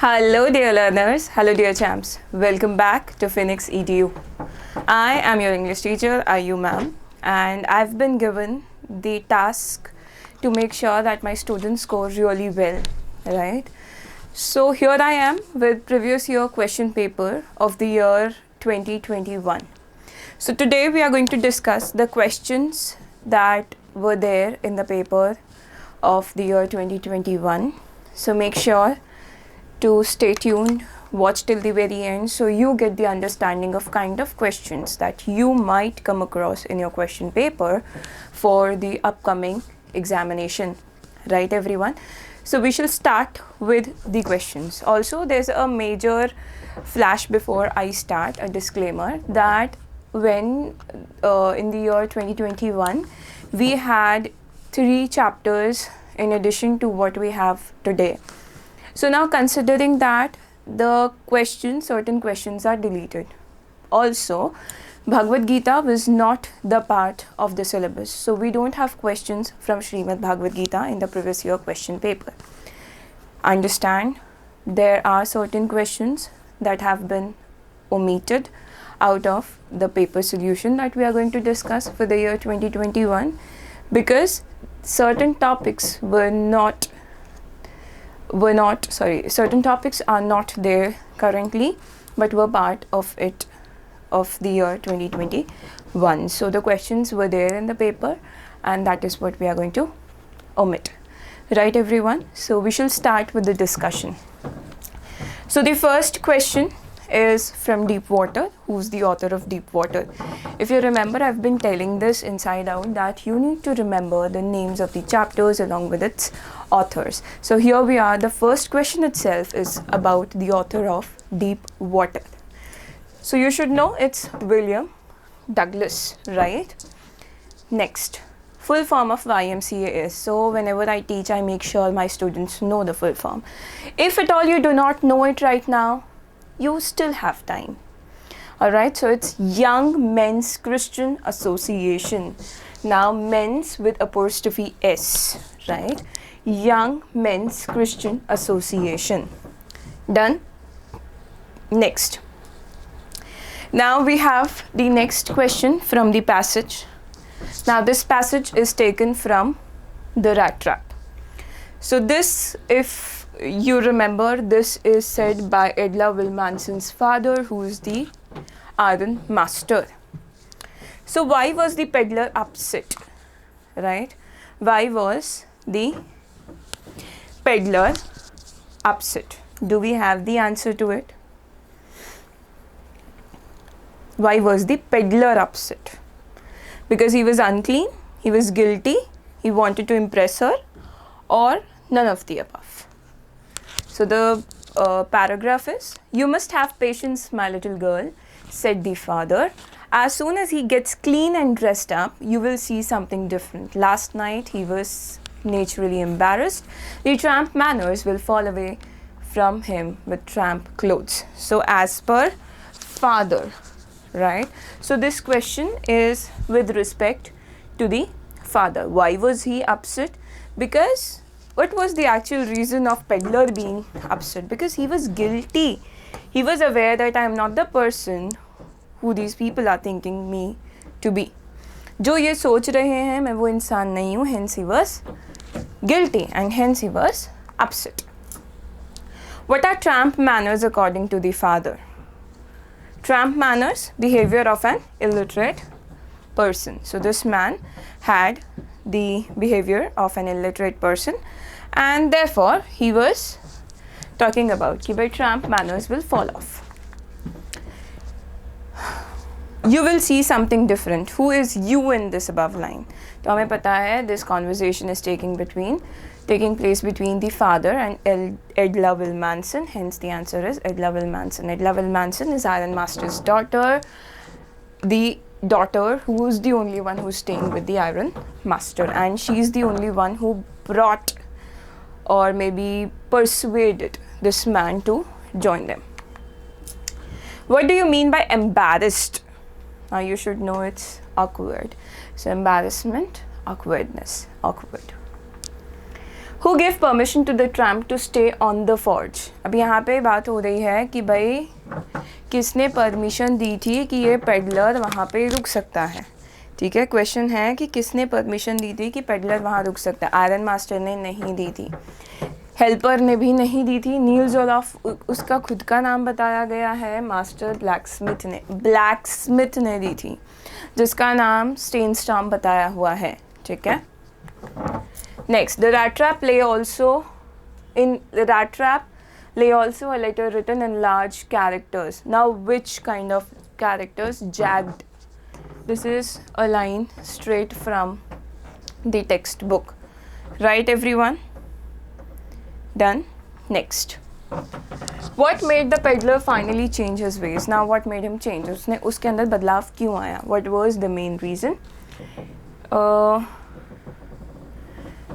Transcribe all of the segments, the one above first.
Hello dear learners, hello dear champs, welcome back to Phoenix EDU. I am your English teacher, MAM, and I've been given the task to make sure that my students score really well, right? So here I am with previous year question paper of the year 2021. So today we are going to discuss the questions that were there in the paper of the year 2021. So make sure to stay tuned, watch till the very end so you get the understanding of kind of questions that you might come across in your question paper for the upcoming examination, right everyone? So we shall start with the questions. Also there's a major flash before I start, a disclaimer that when in the year 2021 we had 3 chapters in addition to what we have today. So now considering that the questions, certain questions are deleted. Also, Bhagavad Gita was not the part of the syllabus. So we don't have questions from Srimad Bhagavad Gita in the previous year question paper. Understand, there are certain questions that have been omitted out of the paper solution that we are going to discuss for the year 2021 because certain topics certain topics are not there currently but were part of it of the year 2021. So the questions were there in the paper and that is what we are going to omit, right everyone? So we shall start with the discussion. So the first question is from Deep Water. Who's the author of Deep Water? If you remember, I've been telling this inside out that you need to remember the names of the chapters along with its authors. So here we are. The first question itself is about the author of Deep Water. So you should know it's William Douglas, right? Next, full form of YMCA is. So whenever I teach, I make sure my students know the full form. If at all you do not know it right now, you still have time. Alright, so it's Young Men's Christian Association. Now men's with apostrophe S, right? Young Men's Christian Association. Done? Next. Now we have the next question from the passage. Now this passage is taken from the Rat Trap. So this, if you remember, this is said by Edla Wilmanson's father, who is the iron master. So why was the peddler upset, right? Why was the peddler upset? Do we have the answer to it? Why was the peddler upset? Because he was unclean, he was guilty, he wanted to impress her, or none of the above. So the paragraph is, "You must have patience, my little girl," said the father. "As soon as he gets clean and dressed up, you will see something different. Last night he was naturally embarrassed. The tramp manners will fall away from him with tramp clothes." So as per father, right? So this question is with respect to the father. Why was he upset? Because what was the actual reason of peddler being upset? Because he was guilty. He was aware that I am not the person who these people are thinking me to be. जो ये सोच रहे हैं मैं वो इंसान नहीं हूँ, hence he was guilty and hence he was upset. What are tramp manners according to the father? Tramp manners, behavior of an illiterate person. So this man had the behavior of an illiterate person and therefore he was talking about कि भाई tramp manners will fall off. You will see something different. Who is you in this above line? तो हमें पता है this conversation is taking place between the father and Edla Wilmanson. Hence the answer is Edla Wilmanson. Edla Wilmanson is Iron Master's daughter, the daughter who is the only one who's staying with the Iron Master, and she's the only one who brought or maybe persuaded this man to join them. What do you mean by embarrassed? Now you should know it's awkward. So embarrassment, awkwardness, awkward. Who gave permission to the tramp to stay on the forge? अब यहाँ पे बात हो रही है कि भाई किसने परमिशन दी थी कि ये पेडलर वहाँ पे रुक सकता है. ठीक है, क्वेश्चन है कि किसने परमिशन दी थी कि पेडलर वहाँ रुक सकता है. आयरन मास्टर ने नहीं दी थी, हेल्पर ने भी नहीं दी थी, नील जोलॉफ उसका खुद का नाम बताया गया है, मास्टर ब्लैकस्मिथ ने दी थी, जिसका नाम स्टेनस्टॉर्म बताया हुआ है. ठीक है, next, the rat trap lay also a letter written in large characters. Now which kind of characters? Jagged. This is a line straight from the textbook. Right, everyone? Done. Next, what made the peddler finally change his ways? Now what made him change? उसने उसके अंदर बदलाव क्यों आया? What was the main reason?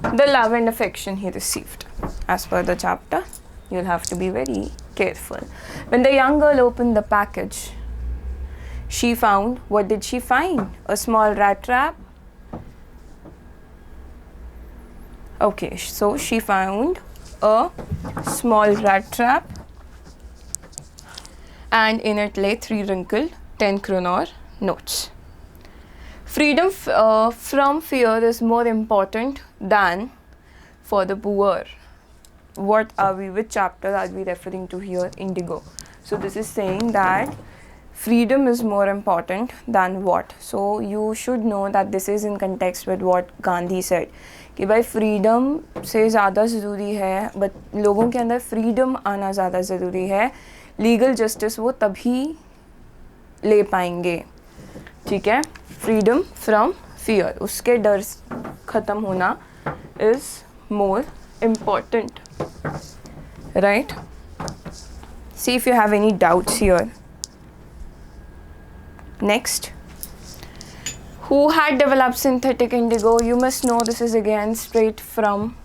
The love and affection he received. As per the chapter, you'll have to be very careful. When the young girl opened the package, she found, what did she find? A small rat trap. Okay, so she found a small rat trap, and in it lay 3 wrinkled 10 kroner notes. Freedom from fear is more important than for the poor. Which chapter are we referring to here? Indigo. So this is saying that freedom is more important than what? So you should know that this is in context with what Gandhi said. कि भाई freedom से ज़्यादा ज़रूरी है, but लोगों के अंदर freedom आना ज़्यादा ज़रूरी है. लीगल जस्टिस वो तभी ले पाएंगे. ठीक है, फ्रीडम फ्रॉम फियर, उसके डर ख़त्म होना is more important. Right, see if you have any doubts here. Next, who had developed synthetic indigo? You must know this is again straight from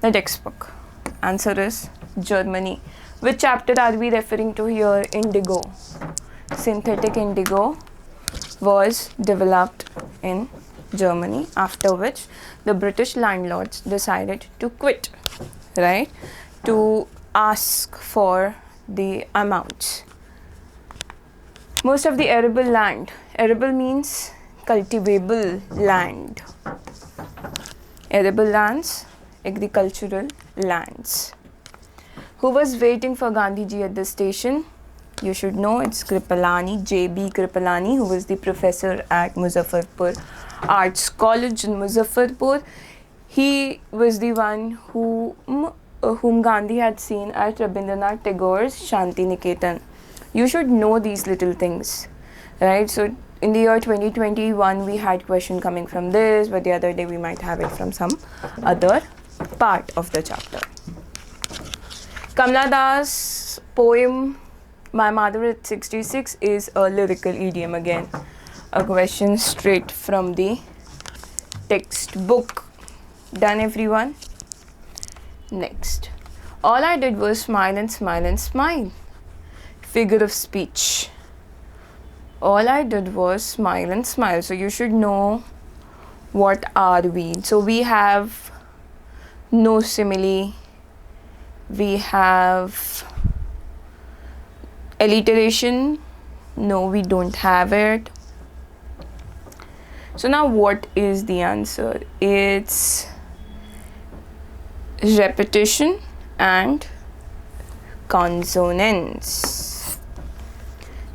the textbook. Answer is Germany. Which chapter are we referring to here? Indigo. Synthetic indigo was developed in Germany, after which the British landlords decided to quit, right? To ask for the amounts. Most of the arable land, arable means cultivable land, arable lands, agricultural lands. Who was waiting for Gandhiji at the station? You should know it's Kripalani, J.B. Kripalani, who was the professor at Muzaffarpur Arts College in Muzaffarpur. He was the one whom Gandhi had seen at Rabindranath Tagore's Shanti Niketan. You should know these little things, right? So in the year 2021, we had question coming from this, but the other day we might have it from some other part of the chapter. Kamla Das' poem, My Mother at 66, is a lyrical idiom again. A question straight from the textbook. Done, everyone? Next. All I did was smile and smile and smile. Figure of speech. All I did was smile and smile. So you should know what are we. So we have no simile. We have alliteration. No, we don't have it. So now what is the answer? It's repetition and consonance.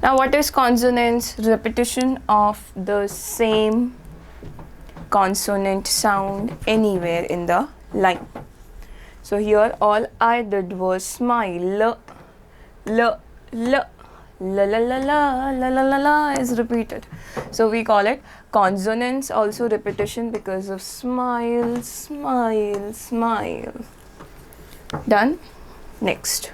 Now what is consonance? Repetition of the same consonant sound anywhere in the line. So here all I did was smile. La la la la la la la la la la is repeated. So we call it consonance, also repetition because of smile, smile, smile. Done? Next.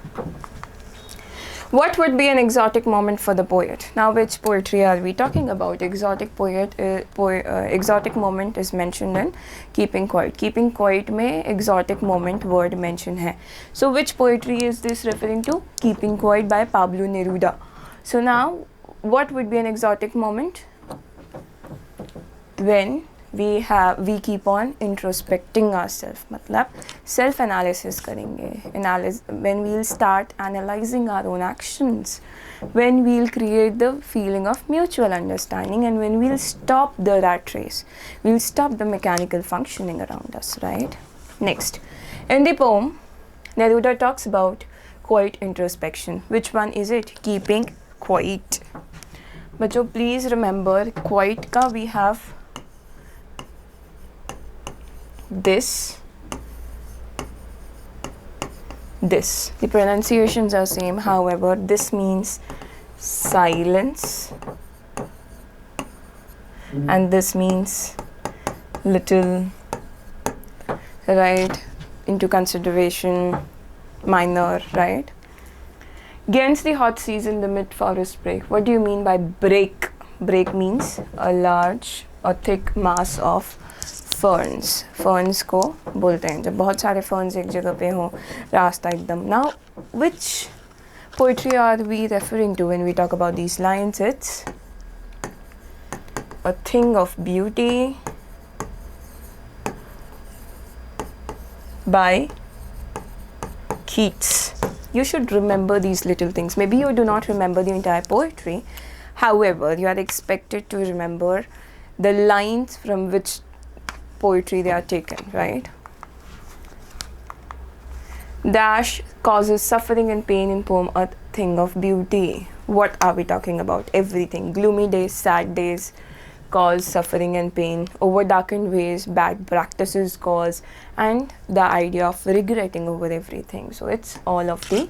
What would be an exotic moment for the poet? Now, which poetry are we talking about? Exotic exotic moment is mentioned in Keeping Quiet. Keeping Quiet में exotic moment word mention है. So, which poetry is this referring to? Keeping Quiet by Pablo Neruda. So now, what would be an exotic moment? When we keep on introspecting ourselves. मतलब self analysis करेंगे. When we'll start analyzing our own actions, when we'll create the feeling of mutual understanding, and when we'll stop the rat race, we'll stop the mechanical functioning around us, right? Next, in the poem, Neruda talks about quiet introspection. Which one is it? Keeping quiet. But please remember, quiet ka we have this. The pronunciations are same, however, this means silence and this means little, right? Into consideration, minor, right? Against the hot season, the mid-forest break. What do you mean by break? Break means a large or thick mass of ferns. Ferns को बोलते हैं जब बहुत सारे ferns एक जगह पे हो, रास्ता एकदम. Now, which poetry are we referring to when we talk about these lines? It's a thing of beauty by Keats. You should remember these little things. Maybe you do not remember the entire poetry. However, you are expected to remember the lines from which poetry they are taken, right? Dash causes suffering and pain in poem a thing of beauty. What are we talking about? Everything. Gloomy days, sad days cause suffering and pain. Over darkened ways, bad practices cause, and the idea of regretting over everything. So it's all of the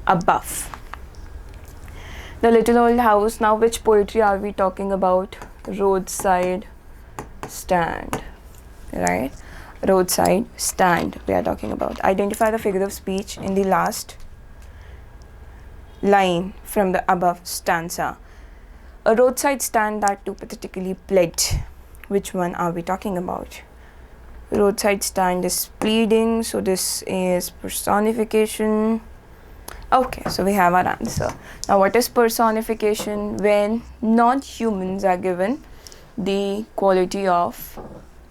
above. The Little Old House. Now, which poetry are we talking about? Roadside Stand, right? Roadside Stand we are talking about. Identify the figure of speech in the last line from the above stanza. A roadside stand that too pathetically pled. Which one are we talking about? Roadside stand is pleading, so this is personification. Okay, so we have our answer. Now, what is personification? When non-humans are given the quality of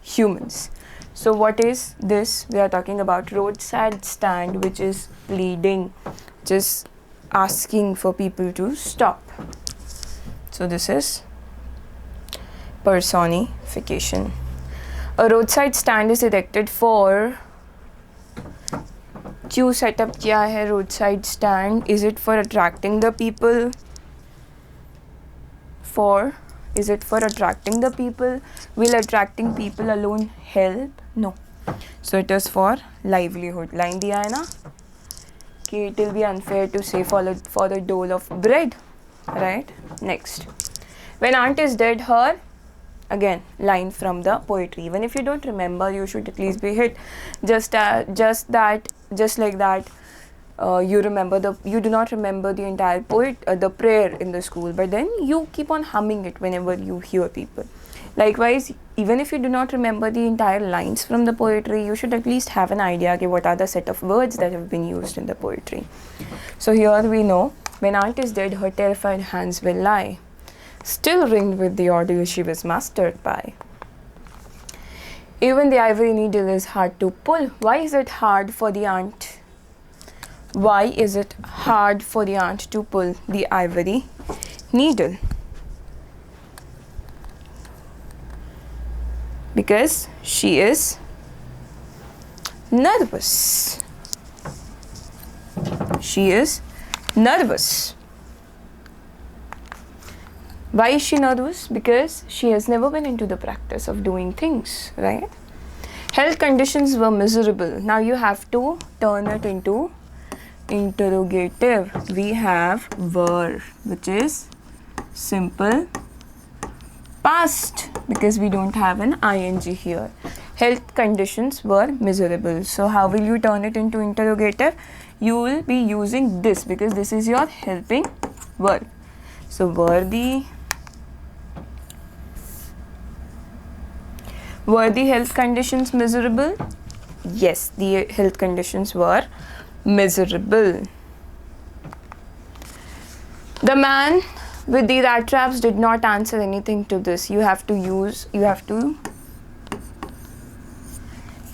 humans. So what is this? We are talking about roadside stand, which is pleading, just asking for people to stop. So this is personification. A roadside stand is erected for. क्यों setup किया है roadside stand? Is it for attracting the people? Is it for attracting the people? Will attracting people alone help? No. So it is for livelihood. Line दिया है ना कि it will be unfair to say for the dole of bread, right? Next, when aunt is dead, her. Again, line from the poetry. Even if you don't remember, you should at least be hit. Just like that. You do not remember the entire the prayer in the school, but then you keep on humming it whenever you hear people. Likewise, even if you do not remember the entire lines from the poetry, you should at least have an idea of what are the set of words that have been used in the poetry. So here we know, when aunt is dead, her terrified hands will lie, still ringed with the ordeal she was mastered by. Even the ivory needle is hard to pull. Why is it hard for the aunt? Why is it hard for the aunt to pull the ivory needle? Because she is nervous. She is nervous. Why is she nervous? Because she has never been into the practice of doing things, right? Health conditions were miserable. Now you have to turn it into interrogative. We have were, which is simple past, because we don't have an ing here. Health conditions were miserable. So how will you turn it into interrogative? You will be using this, because this is your helping verb. So were the health conditions miserable? Yes, the health conditions were miserable. The man with the rat traps did not answer anything to this. You have to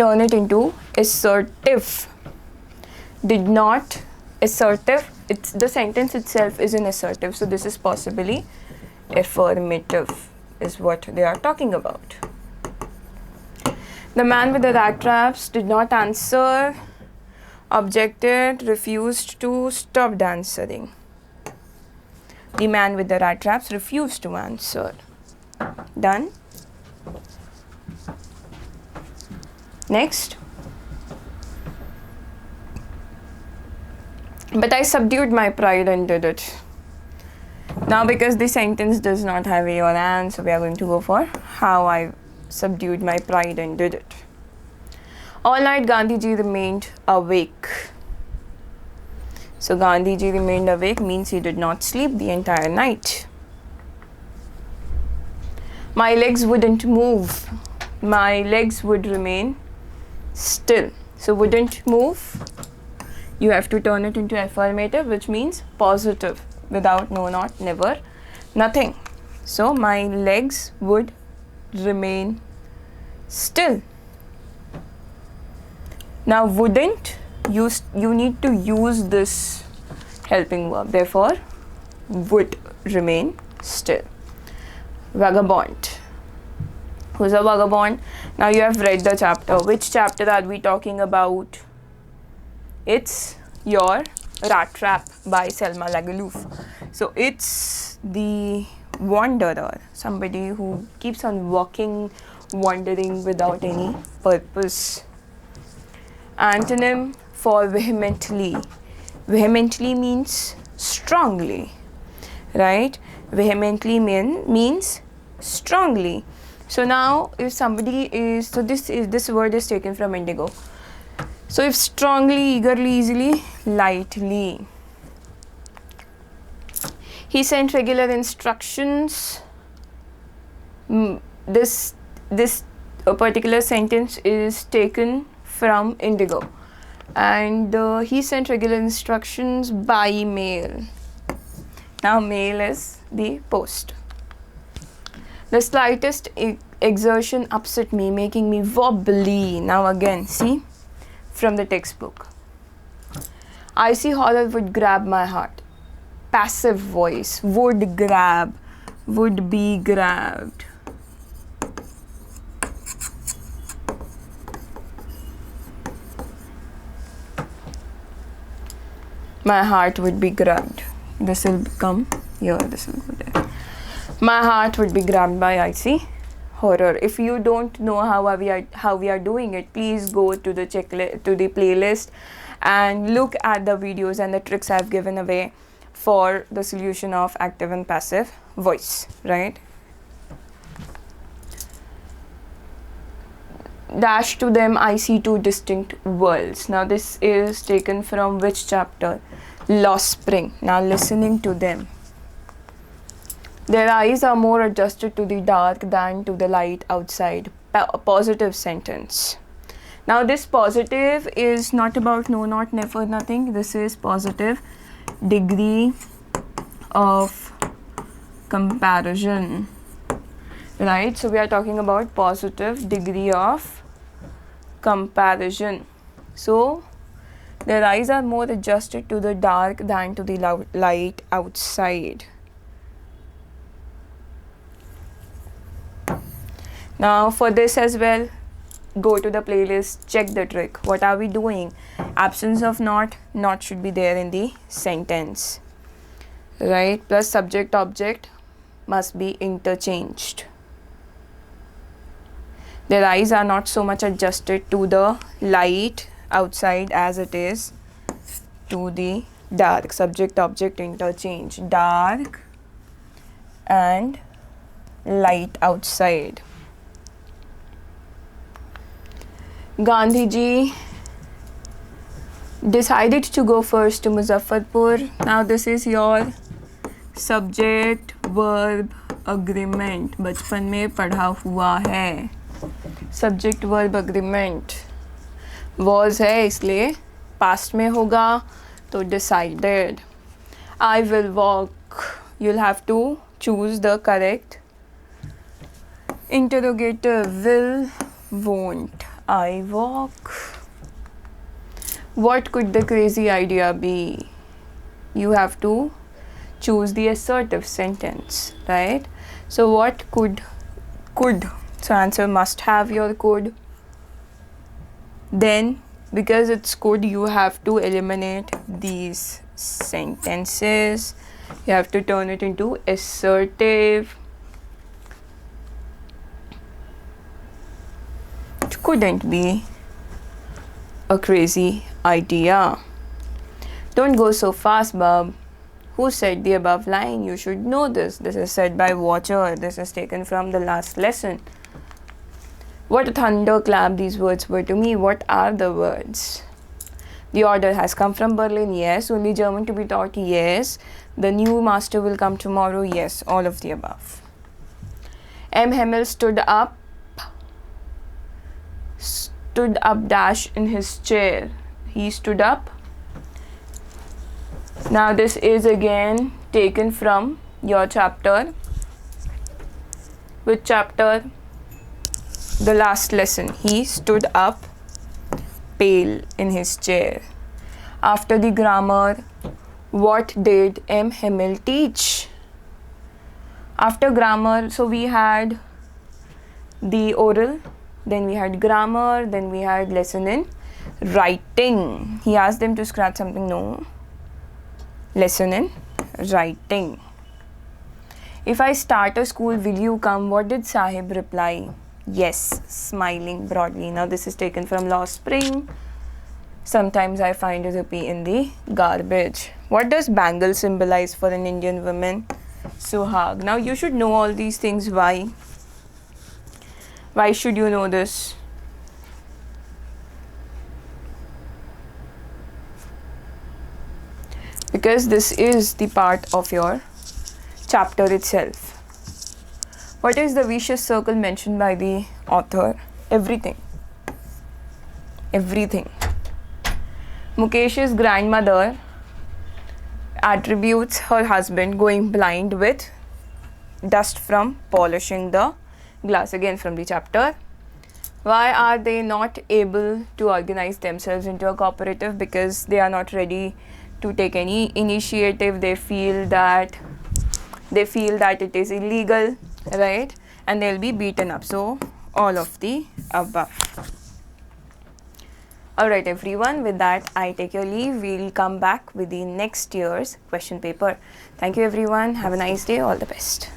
turn it into assertive. Did not. Assertive, it's the sentence itself is in assertive, so this is possibly affirmative is what they are talking about. The man with the rat traps did not answer, objected, refused to, stopped answering. The man with the rat traps refused to answer. Done. Next. But I subdued my pride and did it. Now, because the sentence does not have a or an, so we are going to go for how I subdued my pride and did it. All night Gandhiji remained awake. So Gandhiji remained awake means he did not sleep the entire night. My legs wouldn't move. My legs would remain still. So wouldn't move. You have to turn it into affirmative, which means positive. Without no, not, never, nothing. So my legs would remain still. Now wouldn't, you need to use this helping verb. Therefore, would remain still. Vagabond. Who's a vagabond? Now you have read the chapter. Which chapter are we talking about? It's your Rat Trap by Selma Lagerlöf. So it's the wanderer, somebody who keeps on walking, wandering without any purpose. Antonym for vehemently. Vehemently means strongly, right? Vehemently means strongly. So now if somebody is, so this word is taken from Indigo. So if strongly, eagerly, easily, lightly. He sent regular instructions. This particular sentence is taken from Indigo. And he sent regular instructions by mail. Now mail is the post. The slightest exertion upset me, making me wobbly. Now again, see? From the textbook. Icy horror would grab my heart. Passive voice. Would grab. Would be grabbed. My heart would be grabbed. This will come here. This will go there. My heart would be grabbed by icy horror. If you don't know how we are doing it, please go to the checklist, to the playlist, and look at the videos and the tricks I've given away for the solution of active and passive voice, right? Dash to them, I see two distinct worlds. Now this is taken from which chapter? Lost Spring. Now listening to them. Their eyes are more adjusted to the dark than to the light outside. A positive sentence. Now this positive is not about no, not, never, nothing. This is positive degree of comparison. Right? So we are talking about positive degree of comparison. So their eyes are more adjusted to the dark than to the light outside. Now for this as well, go to the playlist, check the trick. What are we doing? Absence of not should be there in the sentence, right? Plus subject object must be interchanged. Their eyes are not so much adjusted to the light outside as it is to the dark. Subject object interchange, dark and light outside. Gandhiji decided to go first to Muzaffarpur. Now this is your subject verb agreement. बचपन में पढ़ा हुआ है. Subject verb agreement was है, इसलिए past में होगा तो decided. I will walk. You'll have to choose the correct interrogative. Will, won't. I walk. What could the crazy idea be? You have to choose the assertive sentence, right? So what could, so answer must have your could. Then because it's could, you have to eliminate these sentences. You have to turn it into assertive. It couldn't be a crazy idea. Don't go so fast, bub. Who said the above line? You should know this. This is said by Watcher. This is taken from the last lesson. What a thunderclap these words were to me. What are the words? The order has come from Berlin. Yes. Only German to be taught. Yes. The new master will come tomorrow. Yes. All of the above. M. Hemmel stood up dash in his chair. He stood up. Now this is again taken from your chapter. Which chapter? The last lesson. He stood up pale in his chair. After the grammar, what did M. Hemmel teach? After grammar, so we had the oral, then we had grammar, then we had lesson in writing. He asked them to scratch something. No. Lesson in writing. If I start a school, will you come? What did Sahib reply? Yes, smiling broadly. Now this is taken from Lost Spring. Sometimes I find a rupee in the garbage. What does bangle symbolize for an Indian woman? Suhag. Now you should know all these things. Why? Why should you know this? Because this is the part of your chapter itself. What is the vicious circle mentioned by the author? Everything. Everything. Mukesh's grandmother attributes her husband going blind with dust from polishing the glass. Again from the chapter. Why are they not able to organize themselves into a cooperative? Because they are not ready to take any initiative. They feel that it is illegal, right? And they'll be beaten up. So all of the above. Alright everyone, with that I take your leave. We'll come back with the next year's question paper. Thank you everyone. Have a nice day. All the best.